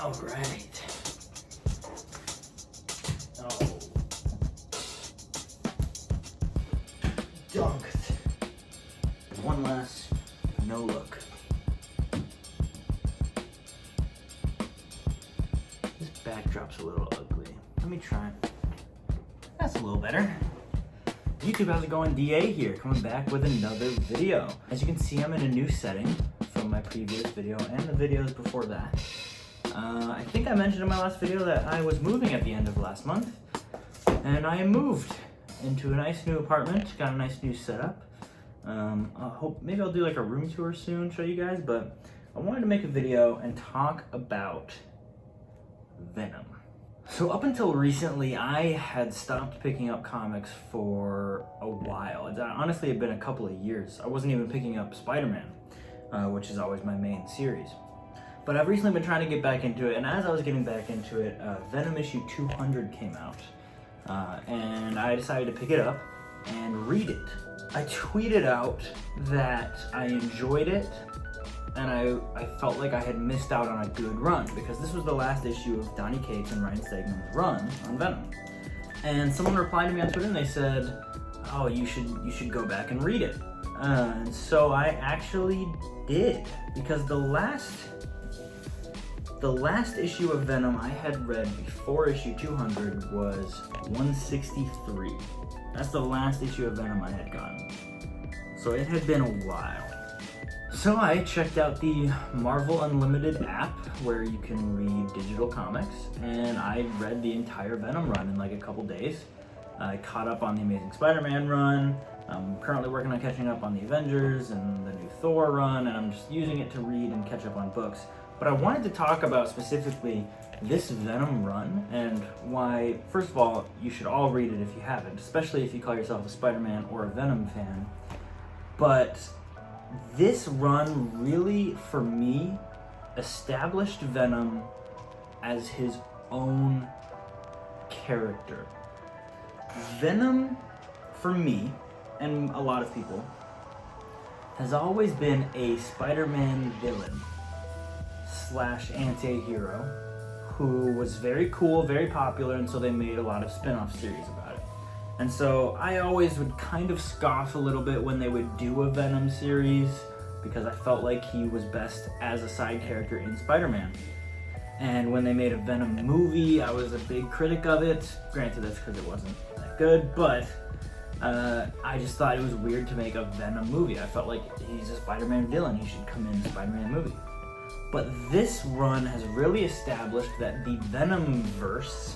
All right. Oh. Dunked. One last no look. This backdrop's a little ugly. Let me try. That's a little better. YouTube, how's it going? DA here, coming back with another video. As you can see, I'm in a new setting from my previous video and the videos before that. I think I mentioned in my last video that I was moving at the end of last month, and I moved into a nice new apartment, got a nice new setup. Maybe I'll do like a room tour soon, show you guys, but I wanted to make a video and talk about Venom. So up until recently, I had stopped picking up comics for a while. It honestly had been a couple of years. I wasn't even picking up Spider-Man, which is always my main series. But I've recently been trying to get back into it, and as I was getting back into it, Venom issue 200 came out. And I decided to pick it up and read it. I tweeted out that I enjoyed it, and I felt like I had missed out on a good run, because this was the last issue of Donny Cates and Ryan Stegman's run on Venom. And someone replied to me on Twitter and they said, oh, you should go back and read it. And so I actually did, because the last issue of Venom I had read before issue 200 was 163. That's the last issue of Venom I had gotten. So it had been a while. So I checked out the Marvel Unlimited app where you can read digital comics, and I read the entire Venom run in like a couple days. I caught up on the Amazing Spider-Man run. I'm currently working on catching up on the Avengers and the new Thor run, and I'm just using it to read and catch up on books. But I wanted to talk about specifically this Venom run and why, first of all, you should all read it if you haven't, especially if you call yourself a Spider-Man or a Venom fan. But this run really, for me, established Venom as his own character. Venom, for me, and a lot of people, has always been a Spider-Man villain slash anti-hero who was very cool, very popular, and so they made a lot of spin-off series about it. And so I always would kind of scoff a little bit when they would do a Venom series, because I felt like he was best as a side character in Spider-Man. And when they made a Venom movie, I was a big critic of it. Granted, that's because it wasn't that good, but I just thought it was weird to make a Venom movie. I felt like he's a Spider-Man villain, he should come in a Spider-Man movie. But this run has really established that the Venomverse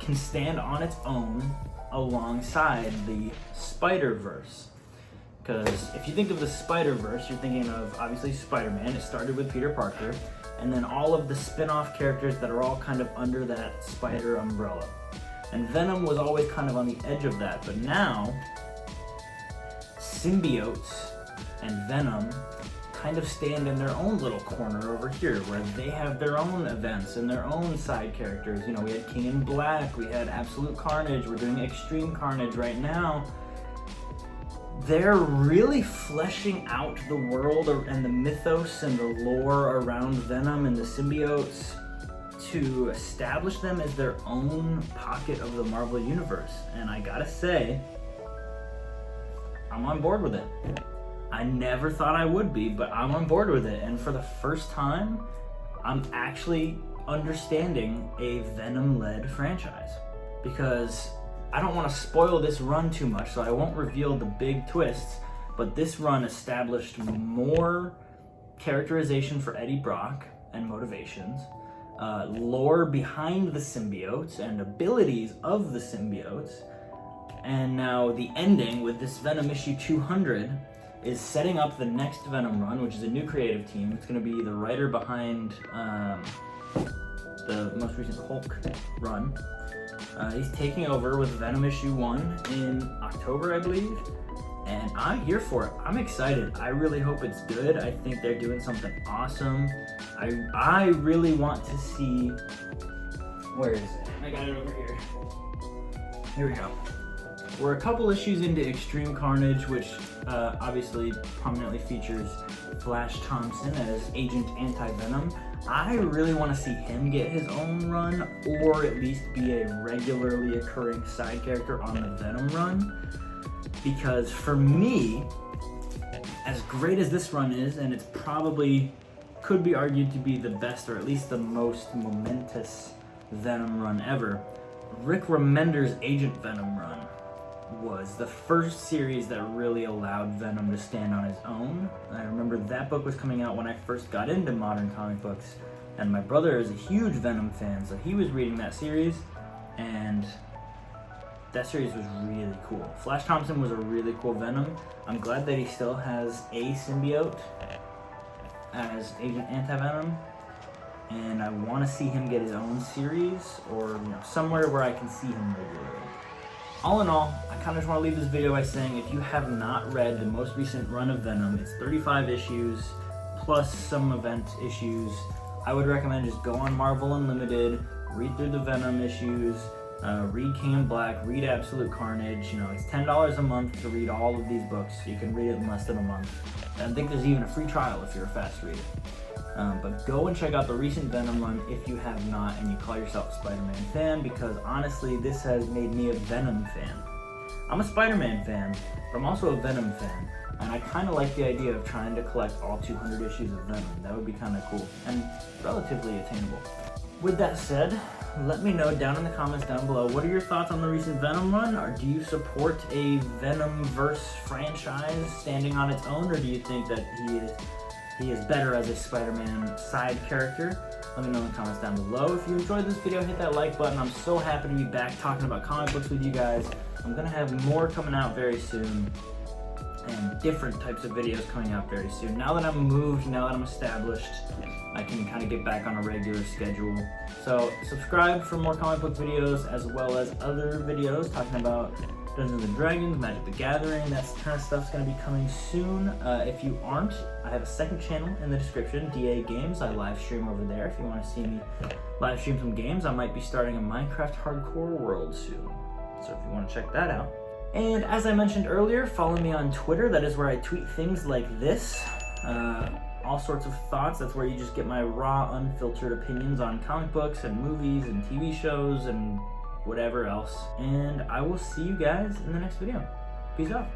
can stand on its own alongside the Spider-Verse. Because if you think of the Spider-Verse, you're thinking of, obviously, Spider-Man. It started with Peter Parker, and then all of the spin-off characters that are all kind of under that spider umbrella. And Venom was always kind of on the edge of that, but now, symbiotes and Venom kind of stand in their own little corner over here, where they have their own events and their own side characters. You know, we had King in Black, we had Absolute Carnage, we're doing Extreme Carnage right now. They're really fleshing out the world and the mythos and the lore around Venom and the symbiotes to establish them as their own pocket of the Marvel Universe. And I gotta say, I'm on board with it. I never thought I would be, but I'm on board with it. And for the first time, I'm actually understanding a Venom-led franchise. Because I don't want to spoil this run too much, so I won't reveal the big twists, but this run established more characterization for Eddie Brock and motivations, lore behind the symbiotes and abilities of the symbiotes, and now the ending with this Venom issue 200 is setting up the next Venom run, which is a new creative team. It's going to be the writer behind the most recent Hulk run. He's taking over with Venom issue 1 in October, I believe, and I'm here for it. I'm excited. I really hope it's good. I think they're doing something awesome. I really want to see, where is it? I got it over here. Here we go. We're a couple issues into Extreme Carnage, which obviously prominently features Flash Thompson as Agent Anti-Venom. I really want to see him get his own run, or at least be a regularly occurring side character on the Venom run. Because for me, as great as this run is, and it's probably could be argued to be the best, or at least the most momentous Venom run ever, Rick Remender's Agent Venom run was the first series that really allowed Venom to stand on his own. I remember that book was coming out when I first got into modern comic books, and my brother is a huge Venom fan, so he was reading that series, and that series was really cool. Flash Thompson was a really cool Venom. I'm glad that he still has a symbiote as Agent Anti-Venom, and I want to see him get his own series, or somewhere where I can see him regularly. All in all, I kind of just want to leave this video by saying, if you have not read the most recent run of Venom, it's 35 issues plus some event issues. I would recommend just go on Marvel Unlimited, read through the Venom issues, read King in Black, read Absolute Carnage. It's $10 a month to read all of these books. You can read it in less than a month. And I think there's even a free trial if you're a fast reader. But go and check out the recent Venom run if you have not and you call yourself a Spider-Man fan, because honestly, this has made me a Venom fan. I'm a Spider-Man fan, but I'm also a Venom fan, and I kind of like the idea of trying to collect all 200 issues of Venom. That would be kind of cool and relatively attainable. With that said, let me know down in the comments down below, what are your thoughts on the recent Venom run? Or do you support a Venom-verse franchise standing on its own, or do you think that he is better as a Spider-Man side character? Let me know in the comments down below. If you enjoyed this video, hit that like button. I'm so happy to be back talking about comic books with you guys. I'm gonna have more coming out very soon, and different types of videos coming out very soon. Now that I'm moved, now that I'm established, I can kind of get back on a regular schedule. So subscribe for more comic book videos, as well as other videos talking about Dungeons & Dragons, Magic the Gathering. That kind of stuff's going to be coming soon. If you aren't, I have a second channel in the description, DA Games. I live stream over there. If you want to see me live stream some games, I might be starting a Minecraft Hardcore World soon. So if you want to check that out. And as I mentioned earlier, follow me on Twitter. That is where I tweet things like this. All sorts of thoughts. That's where you just get my raw, unfiltered opinions on comic books and movies and TV shows and whatever else. And I will see you guys in the next video. Peace out.